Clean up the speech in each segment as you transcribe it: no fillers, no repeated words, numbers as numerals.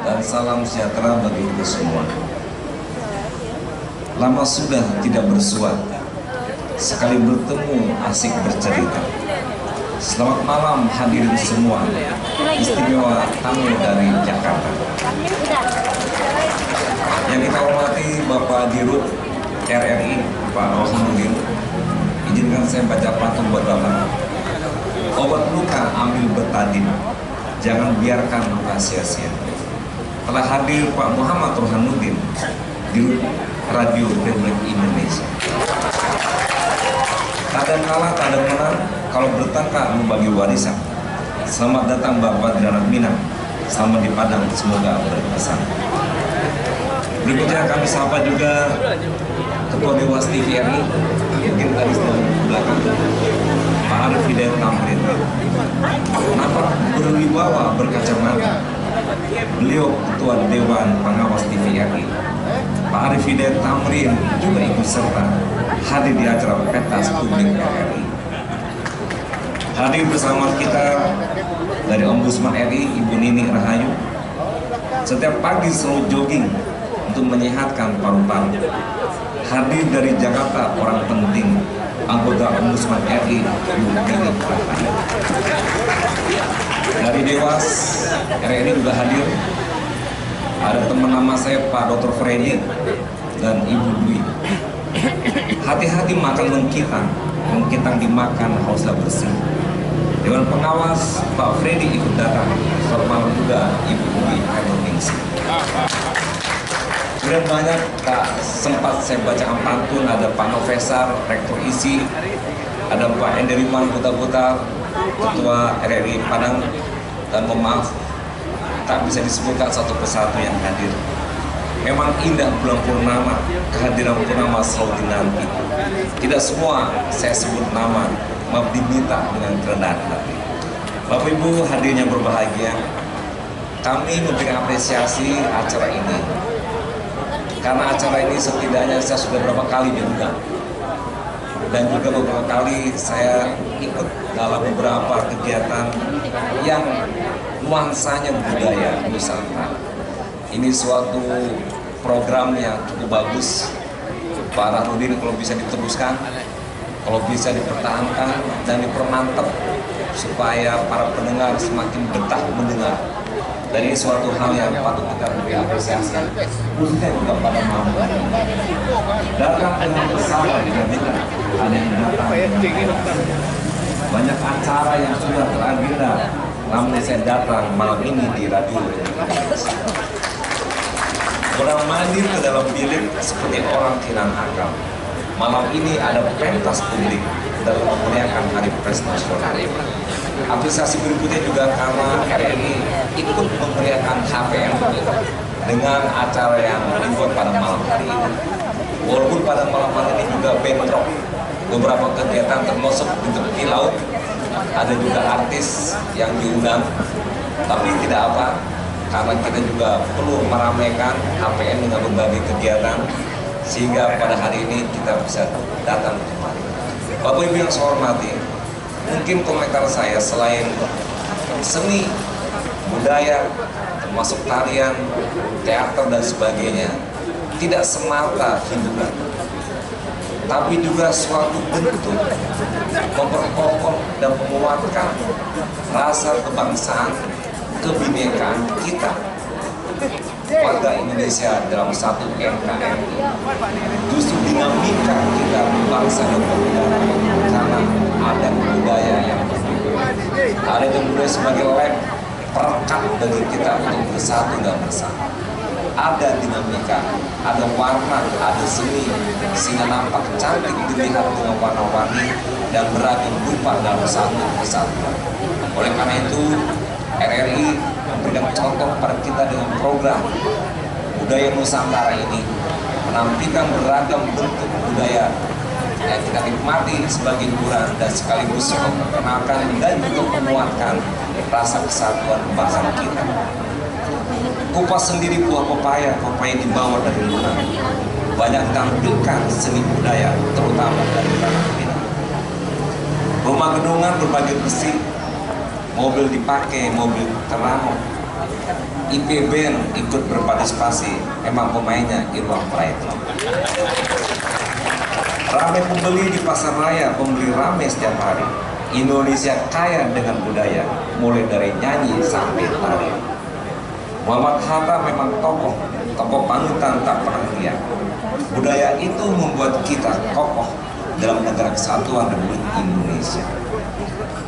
dan salam sejahtera bagi kita semua. Lama sudah tidak bersua, sekali bertemu asik bercerita. Selamat malam hadirin semua, istimewa tamu dari Jakarta. Yang kita hormati Bapak Dirut RRI, Pak Rohanuddin, izinkan saya baca pantun buat Bapak. Obat luka ambil betadin, jangan biarkan luka sia-sia. Telah hadir Pak Muhammad Rohanuddin, Dirut Radio Republik Indonesia. Kadang kalah, kadang menang, kalau bertengkar membagi warisan. Selamat datang Bapak Diranat Minang, selamat di Padang, semoga berkesan. Berikutnya kami sapa juga Ketua Dewas TVRI, mungkin tadi sedang di belakang, Pak Arif Hidayat Tamrin. Nampak berwibawa berkacamata, beliau Ketua Dewan Pengawas TVRI. Pak Arif Hidayat Tamrin juga ikut serta hadir di acara pentas publik RRI. Hadir bersama kita dari Ombudsman RI, Ibu Nini Rahayu. Setiap pagi selalu jogging untuk menyehatkan paru-paru. Hadir dari Jakarta orang penting, anggota Ombudsman RI, Ibu Nini Rahayu. Dari Dewas RRI juga hadir. Ada teman nama saya Pak Dr. Freddy dan Ibu Dwi. Hati-hati makan lengkitang dimakan haruslah bersih. Dewan Pengawas Pak Freddy ikut datang. Selamat malam juga Ibu Dwi Herningsi. Kemudian banyak tak sempat saya bacakan pantun. Ada Pak Novesar, Rektor ISI, ada Pak Enderiman Buta-Buta, Ketua RRI Padang, dan mohon maaf tak bisa disebutkan satu persatu yang hadir. Memang indah bulan purnama, kehadiran purnama selalu dinanti. Tidak semua saya sebut nama, maaf diminta dengan kerendahan hati. Bapak Ibu hadirnya berbahagia, kami memberikan apresiasi acara ini. Karena acara ini setidaknya saya sudah beberapa kali diundang. Dan juga beberapa kali saya ikut dalam beberapa kegiatan yang nuansanya budaya Nusantara. Ini suatu program yang cukup bagus. Pak Rohanuddin kalau bisa diteruskan, kalau bisa dipertahankan dan dipermantap supaya para pendengar semakin betah mendengar. Dan ini suatu hal yang patut kita beri apresiasi, khususnya juga pada malam hari. Datang dengan bersama dengan kita, ada yang datang dengan banyak acara yang sudah teragenda, namun saya datang malam ini di radio. Orang mandir ke dalam bilik seperti orang kehilangan akal. Malam ini ada pentas publik dalam memeriahkan Hari Pers Nasional. Apresiasi berikutnya juga karena RRI ikut memeriahkan HPN dengan acara yang dibuat pada malam hari ini. Walaupun pada malam hari ini juga bentrok beberapa kegiatan termasuk untuk di laut, ada juga artis yang diundang, tapi tidak apa, karena kita juga perlu meramaikan HPN dengan berbagai kegiatan sehingga pada hari ini kita bisa datang kemari. Bapak Ibu yang saya hormati, mungkin komentar saya selain seni, budaya, termasuk tarian, teater dan sebagainya, tidak semata hiburan, tapi juga suatu bentuk memperkokoh dan menguatkan rasa kebangsaan, kebinekaan kita warga Indonesia dalam satu NKRI. Justru dinamika kita bangsa dan bernegara karena ada budaya yang berbeda. Ada budaya sebagai lem perekat bagi kita untuk bersatu dan bersama. Ada dinamika, ada warna, ada seni, sehingga nampak cantik dilihat dengan warna-warni dan beragam rupa dalam satu kesatuan. Oleh karena itu, RRI memberikan contoh pada kita dengan program budaya Nusantara ini, menampilkan beragam bentuk budaya yang kita nikmati sebagai hiburan dan sekaligus memperkenalkan dan juga menguatkan rasa kesatuan kebangsaan kita. Kupas sendiri buah pepaya dibawa dari luar. Banyak tampilkan seni budaya, terutama dari tanah Minang. Rumah gedungan berbagai besi, mobil dipakai, mobil teranok. IP Band ikut berpartisipasi, memang pemainnya Irwan Praetno. Ramai pembeli di pasar raya, pembeli ramai setiap hari. Indonesia kaya dengan budaya, mulai dari nyanyi sampai tari. Muhammad Hatta memang tokoh panutan tak pernah hilang. Budaya itu membuat kita kokoh dalam negara kesatuan Republik Indonesia.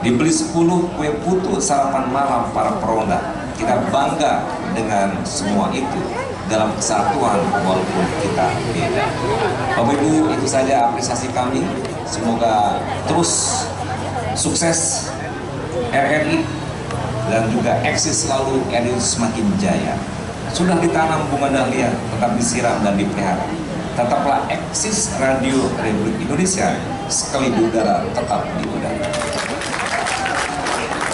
Dibeli 10 kue putu sarapan malam para peronda. Kita bangga dengan semua itu dalam kesatuan walaupun kita beda. Bapak Ibu, itu saja apresiasi kami. Semoga terus sukses RRI dan juga eksis selalu RRI semakin jaya. Sudah ditanam bunga dahlia, tetap disiram dan dipelihara. Tetaplah eksis Radio Republik Indonesia, sekali di udara tetap di udara.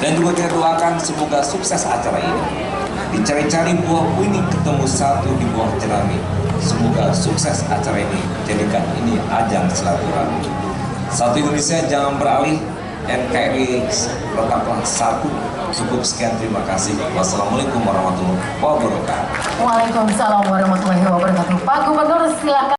Dan juga kita doakan semoga sukses acara ini. Dicari-cari buah kuning ketemu satu di bawah jerami. Semoga sukses acara ini, jadikan ini ajang silaturahmi. Satu Indonesia jangan beralih, NKRI tetaplah satu. Cukup sekian, terima kasih. Wassalamualaikum warahmatullahi wabarakatuh. Waalaikumsalam warahmatullahi wabarakatuh. Pak Gubernur, silakan.